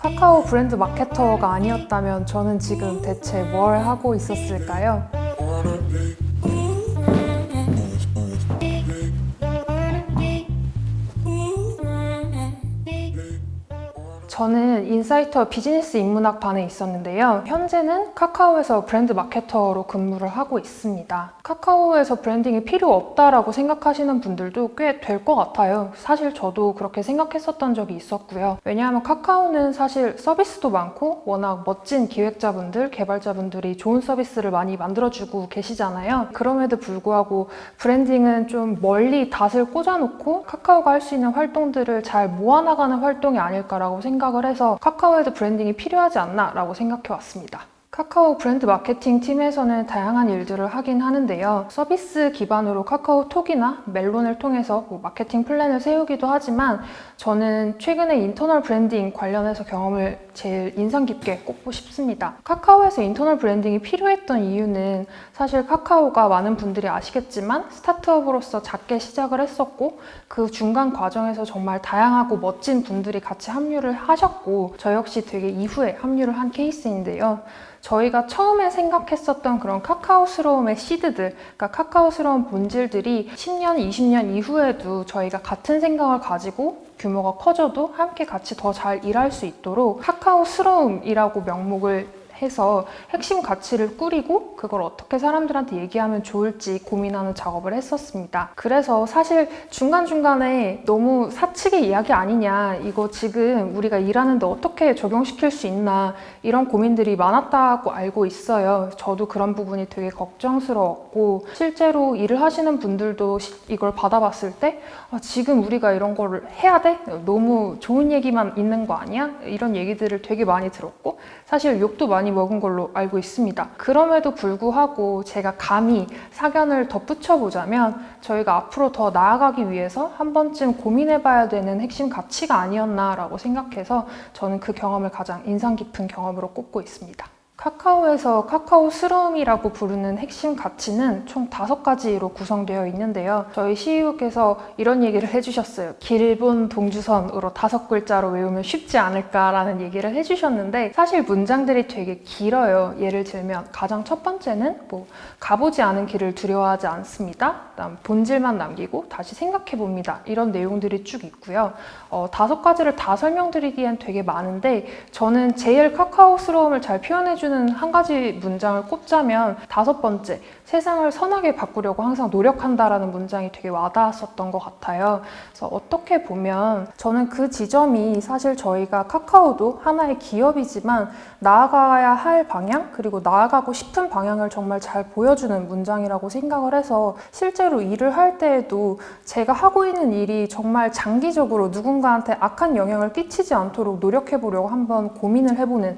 카카오 브랜드 마케터가 아니었다면 저는 지금 대체 뭘 하고 있었을까요? 저는 인사이터 비즈니스 인문학 반에 있었는데요. 현재는 카카오에서 브랜드 마케터로 근무를 하고 있습니다. 카카오에서 브랜딩이 필요 없다라고 생각하시는 분들도 꽤 될 것 같아요. 사실 저도 그렇게 생각했었던 적이 있었고요. 왜냐하면 카카오는 사실 서비스도 많고 워낙 멋진 기획자분들, 개발자분들이 좋은 서비스를 많이 만들어주고 계시잖아요. 그럼에도 불구하고 브랜딩은 좀 멀리 닷을 꽂아놓고 카카오가 할 수 있는 활동들을 잘 모아나가는 활동이 아닐까라고 생각을 해서 카카오에도 브랜딩이 필요하지 않나 라고 생각해 왔습니다. 카카오 브랜드 마케팅 팀에서는 다양한 일들을 하긴 하는데요. 서비스 기반으로 카카오톡이나 멜론을 통해서 마케팅 플랜을 세우기도 하지만 저는 최근에 인터널 브랜딩 관련해서 경험을 제일 인상 깊게 꼽고 싶습니다. 카카오에서 인터널 브랜딩이 필요했던 이유는 사실 카카오가 많은 분들이 아시겠지만 스타트업으로서 작게 시작을 했었고 그 중간 과정에서 정말 다양하고 멋진 분들이 같이 합류를 하셨고 저 역시 되게 이후에 합류를 한 케이스인데요. 저희가 처음에 생각했었던 그런 카카오스러움의 시드들, 그러니까 카카오스러운 본질들이 10년, 20년 이후에도 저희가 같은 생각을 가지고 규모가 커져도 함께 같이 더 잘 일할 수 있도록 카카오스러움이라고 명목을 해서 핵심 가치를 꾸리고 그걸 어떻게 사람들한테 얘기하면 좋을지 고민하는 작업을 했었습니다. 그래서 사실 중간중간에 너무 사측의 이야기 아니냐, 이거 지금 우리가 일하는데 어떻게 적용시킬 수 있나 이런 고민들이 많았다고 알고 있어요. 저도 그런 부분이 되게 걱정스러웠고 실제로 일을 하시는 분들도 이걸 받아봤을 때 지금 우리가 이런 거를 해야 돼? 너무 좋은 얘기만 있는 거 아니야? 이런 얘기들을 되게 많이 들었고 사실 욕도 많이 먹은 걸로 알고 있습니다. 그럼에도 불구하고 제가 감히 사견을 덧붙여보자면 저희가 앞으로 더 나아가기 위해서 한 번쯤 고민해봐야 되는 핵심 가치가 아니었나라고 생각해서 저는 그 경험을 가장 인상 깊은 경험으로 꼽고 있습니다. 카카오에서 카카오스러움이라고 부르는 핵심 가치는 총 5가지로 구성되어 있는데요. 저희 CEO께서 이런 얘기를 해주셨어요. 길본 동주선으로 5글자로 외우면 쉽지 않을까라는 얘기를 해주셨는데 사실 문장들이 되게 길어요. 예를 들면 가장 첫 번째는 가보지 않은 길을 두려워하지 않습니다. 그다음 본질만 남기고 다시 생각해봅니다. 이런 내용들이 쭉 있고요. 5가지를 다 설명드리기엔 되게 많은데 저는 제일 카카오스러움을 잘 표현해주는 한 가지 문장을 꼽자면 5번째, 세상을 선하게 바꾸려고 항상 노력한다라는 문장이 되게 와닿았었던 것 같아요. 그래서 어떻게 보면 저는 그 지점이 사실 저희가 카카오도 하나의 기업이지만 나아가야 할 방향 그리고 나아가고 싶은 방향을 정말 잘 보여주는 문장이라고 생각을 해서 실제로 일을 할 때에도 제가 하고 있는 일이 정말 장기적으로 누군가한테 악한 영향을 끼치지 않도록 노력해 보려고 한번 고민을 해보는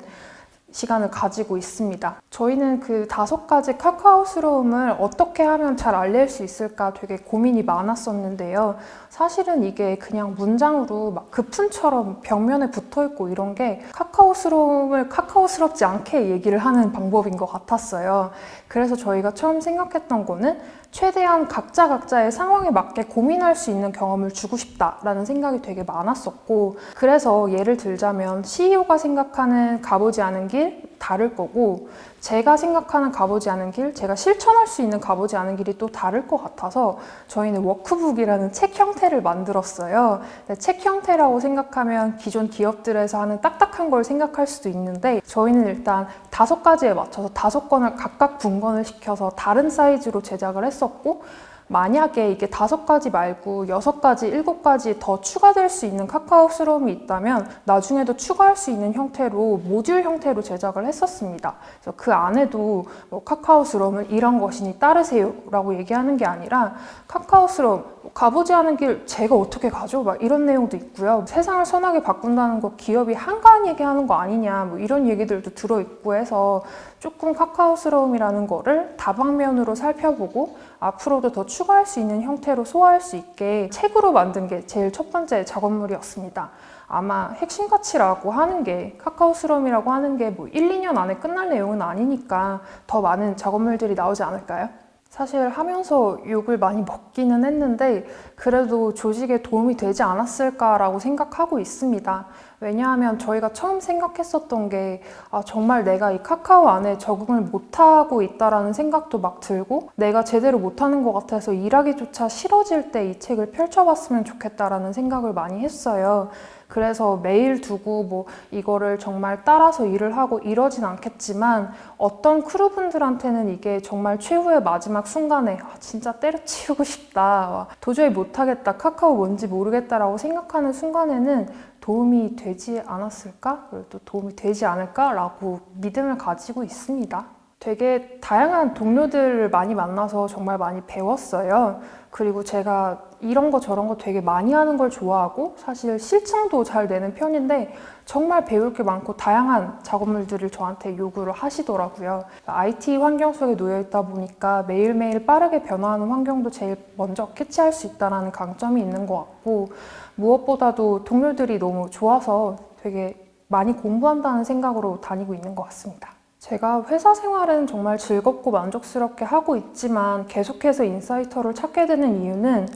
시간을 가지고 있습니다. 저희는 그 5가지 카카오스러움을 어떻게 하면 잘 알릴 수 있을까 되게 고민이 많았었는데요. 사실은 이게 그냥 문장으로 막 급fun처럼 벽면에 붙어있고 이런 게 카카오스러움을 카카오스럽지 않게 얘기를 하는 방법인 것 같았어요. 그래서 저희가 처음 생각했던 거는 최대한 각자의 상황에 맞게 고민할 수 있는 경험을 주고 싶다라는 생각이 되게 많았었고 그래서 예를 들자면 CEO가 생각하는 가보지 않은 길 다를 거고 제가 생각하는 가보지 않은 길, 제가 실천할 수 있는 가보지 않은 길이 또 다를 것 같아서 저희는 워크북이라는 책 형태를 만들었어요. 책 형태라고 생각하면 기존 기업들에서 하는 딱딱한 걸 생각할 수도 있는데 저희는 일단 5가지에 맞춰서 5권을 각각 분권을 시켜서 다른 사이즈로 제작을 했었고 만약에 이게 5가지 말고 6가지, 7가지 더 추가될 수 있는 카카오스러움이 있다면 나중에도 추가할 수 있는 형태로 모듈 형태로 제작을 했었습니다. 그래서 그 안에도 카카오스러움은 이런 것이니 따르세요 라고 얘기하는 게 아니라 카카오스러움, 가보지 않은 길 제가 어떻게 가죠? 막 이런 내용도 있고요. 세상을 선하게 바꾼다는 거 기업이 한가하게 하는 거 아니냐 이런 얘기들도 들어있고 해서 조금 카카오스러움이라는 거를 다방면으로 살펴보고 앞으로도 더 추가할 수 있는 형태로 소화할 수 있게 책으로 만든 게 제일 첫 번째 작업물이었습니다. 아마 핵심 가치라고 하는 게 카카오스러움이라고 하는 게 1, 2년 안에 끝날 내용은 아니니까 더 많은 작업물들이 나오지 않을까요? 사실 하면서 욕을 많이 먹기는 했는데 그래도 조직에 도움이 되지 않았을까라고 생각하고 있습니다. 왜냐하면 저희가 처음 생각했었던 게 정말 내가 이 카카오 안에 적응을 못하고 있다라는 생각도 막 들고 내가 제대로 못하는 것 같아서 일하기조차 싫어질 때 이 책을 펼쳐봤으면 좋겠다라는 생각을 많이 했어요. 그래서 매일 두고 뭐 이거를 정말 따라서 일을 하고 이러진 않겠지만 어떤 크루분들한테는 이게 정말 최후의 마지막 순간에 진짜 때려치우고 싶다, 도저히 못하겠다, 카카오 뭔지 모르겠다라고 생각하는 순간에는 도움이 되지 않았을까? 그리고 또 도움이 되지 않을까라고 믿음을 가지고 있습니다. 되게 다양한 동료들을 많이 만나서 정말 많이 배웠어요. 그리고 제가 이런 거 저런 거 되게 많이 하는 걸 좋아하고 사실 실증도 잘 내는 편인데 정말 배울 게 많고 다양한 작업물들을 저한테 요구를 하시더라고요. IT 환경 속에 놓여 있다 보니까 매일매일 빠르게 변화하는 환경도 제일 먼저 캐치할 수 있다는 강점이 있는 것 같고 무엇보다도 동료들이 너무 좋아서 되게 많이 공부한다는 생각으로 다니고 있는 것 같습니다. 제가 회사 생활은 정말 즐겁고 만족스럽게 하고 있지만 계속해서 인사이터를 찾게 되는 이유는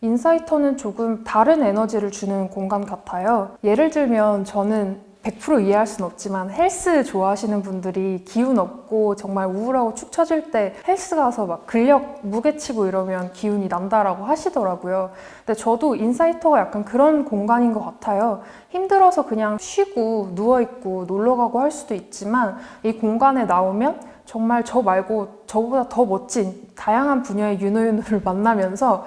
인사이터는 조금 다른 에너지를 주는 공간 같아요. 예를 들면 저는 100% 이해할 수는 없지만 헬스 좋아하시는 분들이 기운 없고 정말 우울하고 축 처질 때 헬스 가서 막 근력 무게치고 이러면 기운이 난다라고 하시더라고요. 근데 저도 인사이터가 약간 그런 공간인 것 같아요. 힘들어서 그냥 쉬고 누워있고 놀러가고 할 수도 있지만 이 공간에 나오면 정말 저 말고 저보다 더 멋진 다양한 분야의 유노유노를 만나면서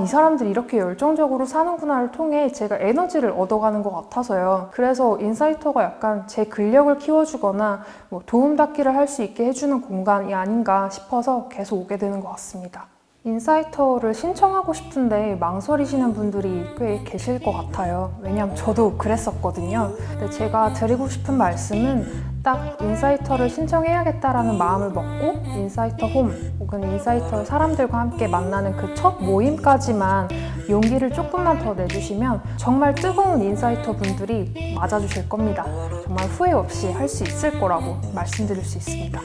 이 사람들이 이렇게 열정적으로 사는구나를 통해 제가 에너지를 얻어가는 것 같아서요. 그래서 인사이터가 약간 제 근력을 키워주거나 뭐 도움닫기를 할 수 있게 해주는 공간이 아닌가 싶어서 계속 오게 되는 것 같습니다. 인사이터를 신청하고 싶은데 망설이시는 분들이 꽤 계실 것 같아요. 왜냐면 저도 그랬었거든요. 근데 제가 드리고 싶은 말씀은 딱 인사이터를 신청해야겠다라는 마음을 먹고 인사이터 홈 혹은 인사이터 사람들과 함께 만나는 그 첫 모임까지만 용기를 조금만 더 내주시면 정말 뜨거운 인사이터 분들이 맞아주실 겁니다. 정말 후회 없이 할 수 있을 거라고 말씀드릴 수 있습니다.